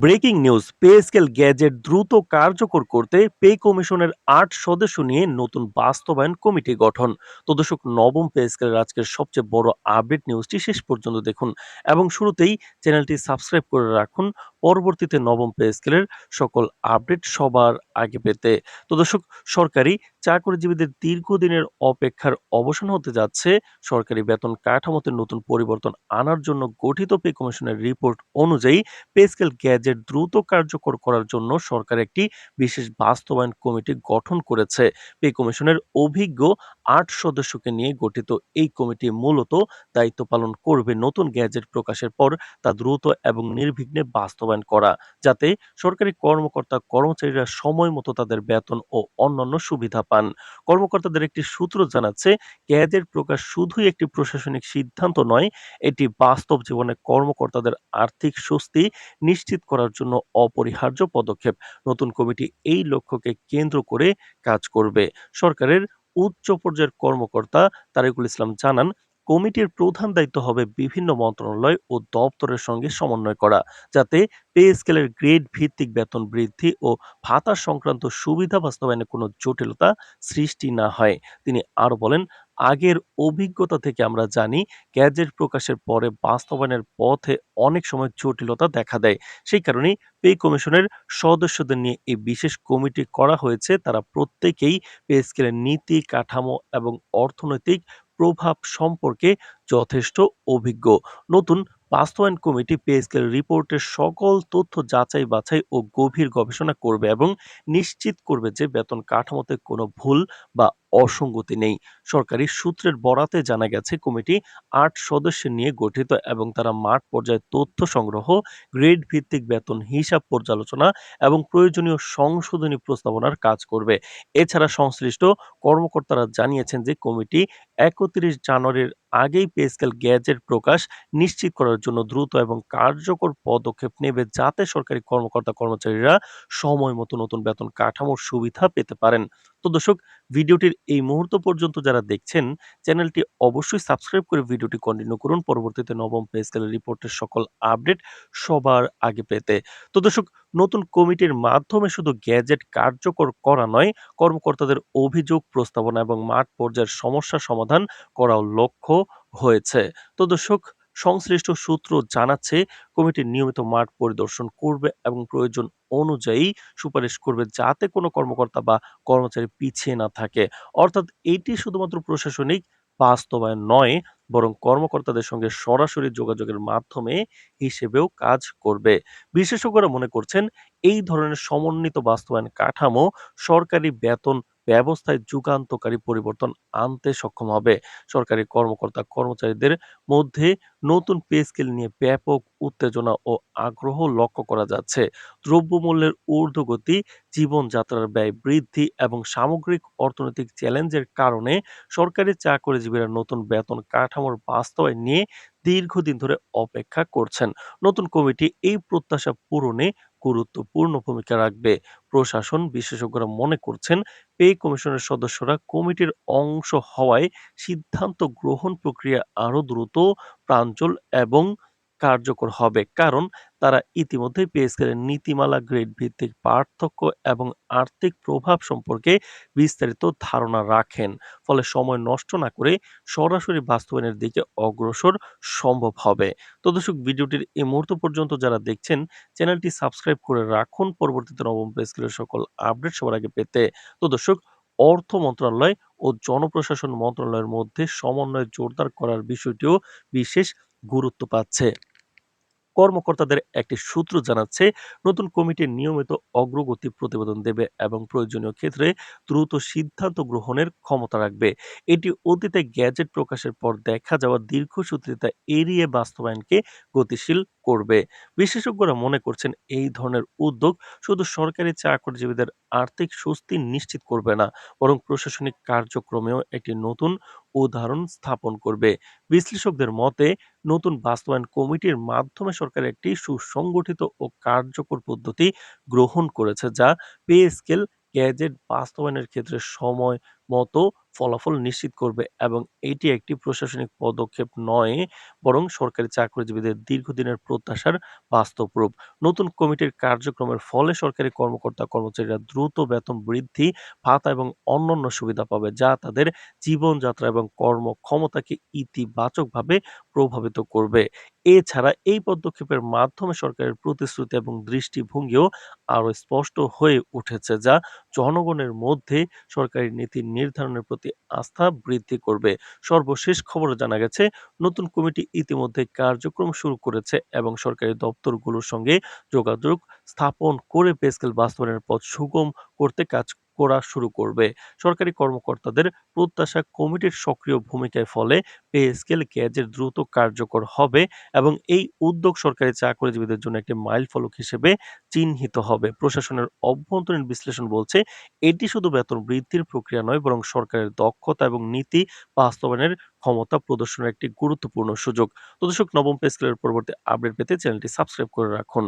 Breaking news, pay scale gadget দ্রুত কার্যকর করতে পে কমিশনের ৮ সদস্য নিয়ে নতুন বাস্তবায়ন কমিটি গঠন। তো দর্শক, নবম পে স্কেলের আজকের সবচেয়ে বড় আপডেট নিউজটি শেষ পর্যন্ত দেখুন এবং শুরুতেই চ্যানেলটি সাবস্ক্রাইব করে রাখুন পরবর্তীতে নবম পে স্কেলের সকল আপডেট সবার আগে পেতে। তো দর্শক, সরকারি চাকরিজীবীদের দীর্ঘদিনের অপেক্ষার অবসান হতে যাচ্ছে। সরকারি বেতন কাঠামোতে নতুন পরিবর্তন আনার জন্য গঠিত পে কমিশনের রিপোর্ট অনুযায়ী পে স্কেল গ্যাজেট দ্রুত কার্যকর করার জন্য সরকার একটি বিশেষ বাস্তবায়ন কমিটি গঠন করেছে। পে কমিশনের অভিজ্ঞ ৮ সদস্যকে নিয়ে গঠিত এই কমিটি মূলত দায়িত্ব পালন করবে নতুন গ্যাজেট প্রকাশের পর তা দ্রুত এবং নির্বিঘ্নে বাস্তবায়ন করা, যাতে সরকারি কর্মকর্তা কর্মচারীরা সময় মতো তাদের বেতন ও অন্যান্য সুবিধা পান। কর্মকর্তাদের একটি সূত্র জানাচ্ছে, গ্যাজেট প্রকাশ শুধুই একটি প্রশাসনিক সিদ্ধান্ত নয়, এটি বাস্তব জীবনে কর্মকর্তাদের আর্থিক স্বস্তি নিশ্চিত করার জন্য অপরিহার্য পদক্ষেপ। নতুন কমিটি এই লক্ষ্যকে কেন্দ্র করে কাজ করবে। সরকারের উচ্চ পর্যায়ের কর্মকর্তা তারেকুল ইসলাম জানান, কমিটির প্রধান দায়িত্ব হবে বিভিন্ন মন্ত্রণালয় ও দপ্তরের সঙ্গে সমন্বয় করা, যাতে পে স্কেলের গ্রেড ভিত্তিক বেতন বৃদ্ধি ও ভাতা সংক্রান্ত সুবিধা বাস্তবায়নে কোনো জটিলতা সৃষ্টি না হয়। তিনি আরো বলেন, আগের অভিজ্ঞতা থেকে আমরা জানি, গ্যাজেট প্রকাশের পরে বাস্তবায়নের পথে অনেক সময় জটিলতা দেখা দেয়। সেই কারণেই পে কমিশনের সদস্যদের নিয়ে এই বিশেষ কমিটি করা হয়েছে। তারা প্রত্যেকেই পে স্কেলের নীতি, কাঠামো এবং অর্থনৈতিক প্রভাব সম্পর্কে যথেষ্ট অভিজ্ঞ। নতুন বাস্তবায়ন কমিটি পে স্কেল রিপোর্টের সকল তথ্য যাচাই বাছাই ও গভীর গবেষণা করবে এবং নিশ্চিত করবে যে বেতন কাঠামোতে কোনো ভুল বা অসঙ্গতি নেই। সরকারি সূত্রের বরাতে জানা গেছে, কমিটি ৮ সদস্য নিয়ে গঠিত এবং তারা মাঠ পর্যায়ে তথ্য সংগ্রহ, গ্রেড ভিত্তিক বেতন হিসাব পর্যালোচনা এবং প্রয়োজনীয় সংশোধনী প্রস্তাবনার কাজ করবে। এছাড়া সংশ্লিষ্ট কর্মকর্তারা জানিয়েছেন যে কমিটি ৩১ জানুয়ারির আগেই পে স্কেল গ্যাজেট প্রকাশ নিশ্চিত করার জন্য দ্রুত এবং কার্যকর পদক্ষেপ নেবে, যাতে সরকারি কর্মকর্তা কর্মচারীরা সময় মতো নতুন বেতন কাঠামোর সুবিধা পেতে পারেন। তো দর্শক, ভিডিওটির এই মুহূর্ত পর্যন্ত যারা দেখছেন, চ্যানেলটি অবশ্যই সাবস্ক্রাইব করে ভিডিওটি কন্টিনিউ করুন পরবর্তীতে নবম পে স্কেলের রিপোর্টের সকল আপডেট সবার আগে পেতে। তো দর্শক, নতুন কমিটির মাধ্যমে শুধু গ্যাজেট কার্যকর করা নয়, কর্মকর্তাদের অভিযোগ, প্রস্তাবনা এবং মাঠ পর্যায়ের সমস্যা সমাধান করাও লক্ষ্য হয়েছে। তো দর্শক, সংশ্লিষ্ট সূত্র জানাচ্ছে, কমিটি নিয়মিত মাঠ পরিদর্শন করবে এবং প্রয়োজন অনুযায়ী সুপারিশ করবে, যাতে কোনো কর্মকর্তা বা কর্মচারী পিছিয়ে না থাকে। অর্থাৎ এটি শুধুমাত্র প্রশাসনিক বাস্তবায়ন নয়, বরং কর্মকর্তাদের সঙ্গে সরাসরি যোগাযোগের মাধ্যমে হিসেবেও কাজ করবে। বিশেষজ্ঞরা মনে করছেন, এই ধরনের সমন্বিত বাস্তবায়ন কাঠামো সরকারি বেতন ব্যবস্থায় যুগান্তকারী পরিবর্তন আনতে সক্ষম হবে। সরকারি কর্মকর্তা কর্মচারীদের মধ্যে নতুন পে স্কেল নিয়ে ব্যাপক উত্তেজনা ও আগ্রহ লক্ষ্য করা যাচ্ছে। দ্রব্যমূল্যের ঊর্ধ্বগতি, জীবনযাত্রার ব্যয় বৃদ্ধি এবং সামগ্রিক অর্থনৈতিক চ্যালেঞ্জের কারণে সরকারি চাকরিজীবীরা নতুন বেতন কাঠামোর বাস্তবায়ন নিয়ে দীর্ঘদিন ধরে অপেক্ষা করছেন। নতুন কমিটি এই প্রত্যাশা পূরণে গুরুত্বপূর্ণ ভূমিকা রাখবে। প্রশাসন বিশেষজ্ঞরা মনে করছেন, পে কমিশনের সদস্যরা কমিটির অংশ হওয়ায় সিদ্ধান্ত গ্রহণ প্রক্রিয়া আরো দ্রুত, প্রাঞ্জল এবং কার্যকর হবে, কারণ তারা ইতিমধ্যে পে স্কেলের নীতিমালা, গ্রেড ভিত্তিক পার্থক্য এবং আর্থিক প্রভাব সম্পর্কে বিস্তারিত ধারণা রাখেন। ফলে সময় নষ্ট না করে সরাসরি বাস্তবায়নের দিকে অগ্রসর সম্ভব হবে। তো দর্শক, ভিডিওটির এই মুহূর্ত পর্যন্ত যারা দেখছেন, চ্যানেলটি সাবস্ক্রাইব করে রাখুন পরবর্তীতে নবম পে স্কেলের সকল আপডেট সবার আগে পেতে। তো দর্শক, অর্থ মন্ত্রণালয় ও জনপ্রশাসন মন্ত্রণালয়ের মধ্যে সমন্বয় জোরদার করার বিষয়টিও বিশেষ গুরুত্ব পাচ্ছে। কর্মকর্তাদের একটি সূত্র জানাচ্ছে, নতুন কমিটি নিয়মিত অগ্রগতি প্রতিবেদন দেবে এবং প্রয়োজনীয় ক্ষেত্রে দ্রুত সিদ্ধান্ত গ্রহণের ক্ষমতা রাখবে। এটি অতীতে গ্যাজেট প্রকাশের পর দেখা যাওয়া দীর্ঘসূত্রিতা এড়িয়ে বাস্তবায়নকে গতিশীল করবে। বিশেষজ্ঞরা মনে করছেন, এই ধরনের উদ্যোগ শুধু সরকারি চাকরিজীবীদের আর্থিক স্বস্তি নিশ্চিত করবে না, বরং প্রশাসনিক কার্যক্রমেও একটি নতুন উদাহরণ স্থাপন করবে। বিশ্লেষকদের মতে, নতুন বাস্তবায়ন কমিটির মাধ্যমে সরকার একটি সুসংগঠিত ও কার্যকর পদ্ধতি গ্রহণ করেছে, যা পে স্কেল গ্যাজেট বাস্তবায়নের ক্ষেত্রে সময় মতো ফলাফল নিশ্চিত করবে এবং এটি একটি প্রশাসনিক পদক্ষেপ নয়, বরং সরকারি চাকরিজীবীদের দীর্ঘদিনের প্রত্যাশার বাস্তব রূপ। নতুন কমিটির কার্যক্রমের ফলে সরকারি কর্মকর্তা-কর্মচারীরা দ্রুত বেতন বৃদ্ধি, ভাতা এবং অন্যান্য সুবিধা পাবে, যা তাদের জীবনযাত্রা এবং কর্মক্ষমতাকে ইতিবাচকভাবে প্রভাবিত করবে। এছাড়া এই পদক্ষেপের মাধ্যমে সরকারের প্রতিশ্রুতি এবং দৃষ্টিভঙ্গিও আরও স্পষ্ট হয়ে উঠেছে, যা জনগণের মধ্যে সরকারি নীতি নির্ধারণের প্রতি আস্থা বৃদ্ধি করবে। সর্বশেষ খবরে জানা গেছে, নতুন কমিটি ইতিমধ্যে কার্যক্রম শুরু করেছে এবং সরকারি দপ্তরগুলোর সঙ্গে যোগাযোগ স্থাপন করে পে স্কেল বাস্তবায়নের পথ সুগম করতে কাজ করা শুরু করবে। সরকারি কর্মকর্তাদের প্রত্যাশা, কমিটির সক্রিয় ভূমিকার ফলে পে স্কেল গ্যাজেট দ্রুত কার্যকর হবে এবং এই উদ্যোগ সরকারি চাকরিজীবীদের জন্য একটি মাইলফলক হিসেবে চিহ্নিত হবে। প্রশাসনের অভ্যন্তরীণ বিশ্লেষণ বলছে, এটি শুধু বেতন বৃদ্ধির প্রক্রিয়া নয়, বরং সরকারের দক্ষতা এবং নীতি বাস্তবায়নের ক্ষমতা প্রদর্শনের একটি গুরুত্বপূর্ণ সুযোগ। তো দর্শক, নবম পে স্কেলের পরবর্তী আপডেট পেতে চ্যানেলটি সাবস্ক্রাইব করে রাখুন।